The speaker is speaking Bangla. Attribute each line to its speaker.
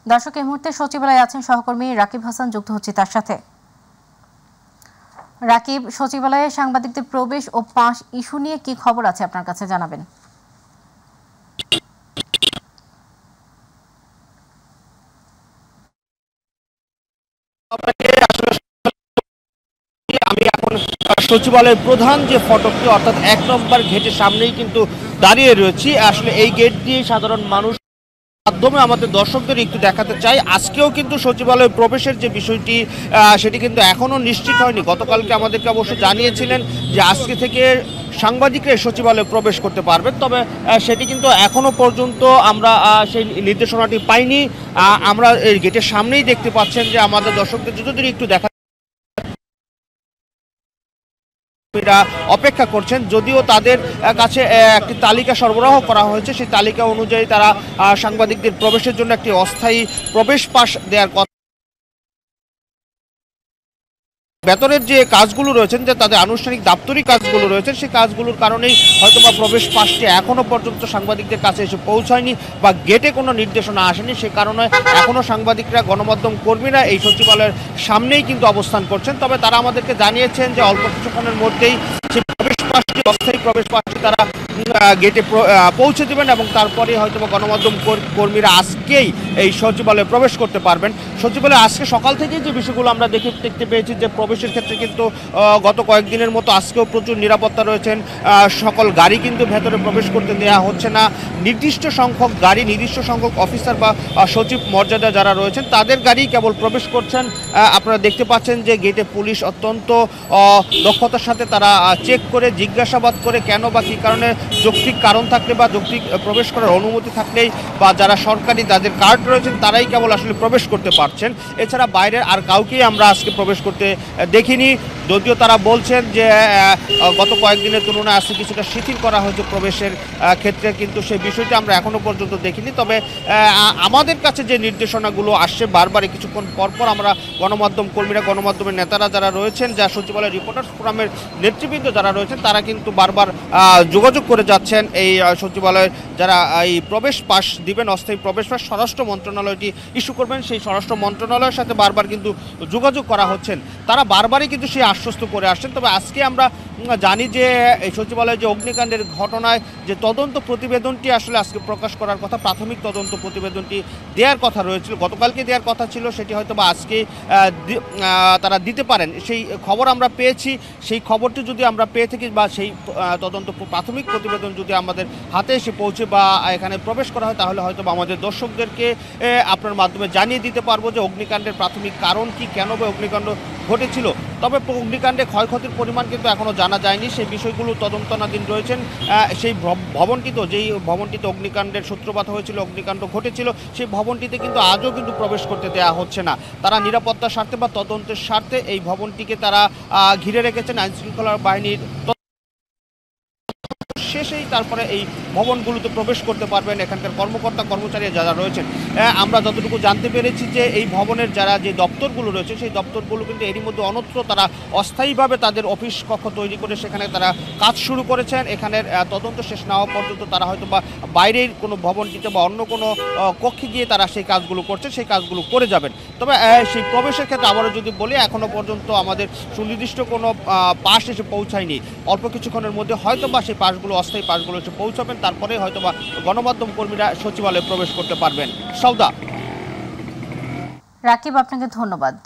Speaker 1: দর্শক, এই মুহূর্তে সচিবালয়ে আছেন সহকর্মী রাকিব হাসান, যুক্ত হচ্ছে তার সাথে। রাকিব, সচিবালয়ে সাংবাদিকদের প্রবেশ ও পাস ইস্যু নিয়ে কি খবর আছে আপনার কাছে, জানাবেন।
Speaker 2: আমি এখন সচিবালয়ের প্রধান যে ফটকটি অর্থাৎ ১ নম্বর গেটের সামনেই কিন্তু দাঁড়িয়ে রয়েছি। আসলে এই গেট দিয়ে সাধারণ মানুষ মাধ্যমে আমাদের দর্শকদের একটু দেখাতে চাই, আজকেও কিন্তু সচিবালয়ে প্রবেশের যে বিষয়টি সেটি কিন্তু এখনো নিশ্চিত হয়নি। গতকালকে আমাদেরকে অবশ্য জানিয়েছিলেন যে আজকে থেকে সাংবাদিকরা সচিবালয়ে প্রবেশ করতে পারবেন, তবে সেটি কিন্তু এখনো পর্যন্ত আমরা সেই নির্দেশনাটি পাইনি। আমরা এই গেটের সামনেই দেখতে পাচ্ছেন যে আমাদের দর্শকদের যদি একটু দেখা অপেক্ষা করছেন, যদিও তাদের কাছে একটি তালিকা সরবরাহ করা হয়েছে। সেই তালিকা অনুযায়ী তারা সাংবাদিকদের প্রবেশের জন্য একটি অস্থায়ী প্রবেশ পাস দেওয়ার কথা। ভেতরের যে কাজগুলো রয়েছেন, যে তাদের আনুষ্ঠানিক দাপ্তরিক কাজগুলো রয়েছে, সেই কাজগুলোর কারণেই হয়তোবা প্রবেশ পাসটি এখনো পর্যন্ত সাংবাদিকদের কাছে এসে পৌঁছায়নি বা গেটে কোনো নির্দেশনা আসেনি। সে কারণে এখনো সাংবাদিকরা, গণমাধ্যম কর্মীরা এই সচিবালয়ের সামনেই কিন্তু অবস্থান করছেন। তবে তারা আমাদেরকে জানিয়েছেন যে অল্প কিছুক্ষণের মধ্যেই সেই প্রবেশ পাসটি, অস্থায়ী প্রবেশ পাসটি তারা গেটে পৌঁছে দেবেন এবং তারপরে হয়তো গণমাধ্যম কর্মীরা আজকেই এই সচিবালয়ে প্রবেশ করতে পারবেন। সচিবালয়ে আজকে সকাল থেকেই যে বিষয়গুলো আমরা দেখতে পেয়েছি, যে প্রবেশের ক্ষেত্রে কিন্তু গত কয়েকদিনের মতো আজকেও প্রচুর নিরাপত্তা রয়েছেন। সকল গাড়ি কিন্তু ভেতরে প্রবেশ করতে দেওয়া হচ্ছে না। নির্দিষ্ট সংখ্যক গাড়ি, নির্দিষ্ট সংখ্যক অফিসার বা সচিব মর্যাদা যারা রয়েছেন তাদের গাড়ি কেবল প্রবেশ করছেন। আপনারা দেখতে পাচ্ছেন যে গেটে পুলিশ অত্যন্ত দক্ষতার সাথে তারা চেক করে, জিজ্ঞাসাবাদ করে, কেন বা কী কারণে, যৌক্তিক কারণ থাকলে বা যৌক্তিক প্রবেশ করার অনুমতি থাকলেই বা যারা সরকারি যাদের কার্ড রয়েছেন তারাই কেবল আসলে প্রবেশ করতে পারছেন। এছাড়া বাইরের আর কাউকেই আমরা আজকে প্রবেশ করতে দেখিনি, যদিও তারা বলছেন যে গত কয়েকদিনের তুলনায় আজকে কিছুটা শিথিল করা হয়েছে প্রবেশের ক্ষেত্রে, কিন্তু সেই বিষয়টি আমরা এখনও পর্যন্ত দেখিনি। তবে আমাদের কাছে যে নির্দেশনাগুলো আসছে বারবার, কিছুক্ষণ পরপর আমরা গণমাধ্যম কর্মীরা, গণমাধ্যমের নেতারা যারা রয়েছেন, যা সচিবালয় রিপোর্টার্স ফোরামের নেতৃবৃন্দ যারা রয়েছেন, তারা কিন্তু বারবার যোগাযোগ করে যাচ্ছেন এই সচিবালয়ের যারা এই প্রবেশ পাস দিবেন, অস্থায়ী প্রবেশ পাস স্বরাষ্ট্র মন্ত্রণালয়টি ইস্যু করবেন, সেই স্বরাষ্ট্র মন্ত্রণালয়ের সাথে বারবার কিন্তু যোগাযোগ করা হচ্ছেন। তারা বারবারই কিন্তু সেই আশ্বস্ত করে আসছেন। তবে আজকে আমরা জানি যে এই সচিবালয়ে যে অগ্নিকাণ্ডের ঘটনায় যে তদন্ত প্রতিবেদনটি আসলে আজকে প্রকাশ করার কথা, প্রাথমিক তদন্ত প্রতিবেদনটি দেওয়ার কথা রয়েছিল, গতকালকে দেওয়ার কথা ছিল, সেটি হয়তো বা আজকে তারা দিতে পারেন। সেই খবর আমরা পেয়েছি। সেই খবরটি যদি আমরা পেয়ে থাকি বা সেই তদন্ত প্রাথমিক প্রতিবেদন যদি আমাদের হাতে এসে পৌঁছে বা এখানে প্রবেশ করা হয়, তাহলে হয়তো বা আমাদের দর্শকদেরকে আপনার মাধ্যমে জানিয়ে দিতে পারবো যে অগ্নিকাণ্ডের প্রাথমিক কারণ কি, কেন বা অগ্নিকাণ্ড ঘটেছিল। তবে অগ্নিকাণ্ডে ক্ষয়ক্ষতির পরিমাণ কিন্তু এখনও জানা যায়নি, সেই বিষয়গুলো তদন্তনাধীন রয়েছেন। সেই ভবনটিতে, যেই ভবনটিতে অগ্নিকাণ্ডের সূত্রপাত হয়েছিল, অগ্নিকাণ্ড ঘটেছিল, সেই ভবনটিতে কিন্তু আজও কিন্তু প্রবেশ করতে দেওয়া হচ্ছে না। তারা নিরাপত্তার স্বার্থে বা তদন্তের স্বার্থে এই ভবনটিকে তারা ঘিরে রেখেছেন। আইনশৃঙ্খলা বাহিনীর শেষেই তারপরে এই ভবনগুলোতে প্রবেশ করতে পারবেন এখানকার কর্মকর্তা কর্মচারী যারা রয়েছেন। আমরা যতটুকু জানতে পেরেছি যে এই ভবনের যারা যে দপ্তরগুলো রয়েছে, সেই দপ্তরগুলো কিন্তু এরই মধ্যে অন্যত্র তারা অস্থায়ীভাবে তাদের অফিস কক্ষ তৈরি করে সেখানে তারা কাজ শুরু করেছেন। এখানের তদন্ত শেষ না হওয়া পর্যন্ত তারা হয়তো বা বাইরের কোনো ভবনটিতে বা অন্য কোনো কক্ষে গিয়ে তারা সেই কাজগুলো করছেন, সেই কাজগুলো করে যাবেন। তবে সেই প্রবেশের ক্ষেত্রে আবারও যদি বলি, এখনও পর্যন্ত আমাদের সুনির্দিষ্ট কোনো পাস এসে পৌঁছায়নি। অল্প কিছুক্ষণের মধ্যে হয়তো বা সেই পাসগুলো, অস্থায়ী পাসগুলো এসে পৌঁছাবেন, তারপরে হয়তো বা গণমাধ্যম কর্মীরা সচিবালয়ে প্রবেশ করতে পারবেন। সৌদা।
Speaker 1: রাকিব, আপনাকে ধন্যবাদ।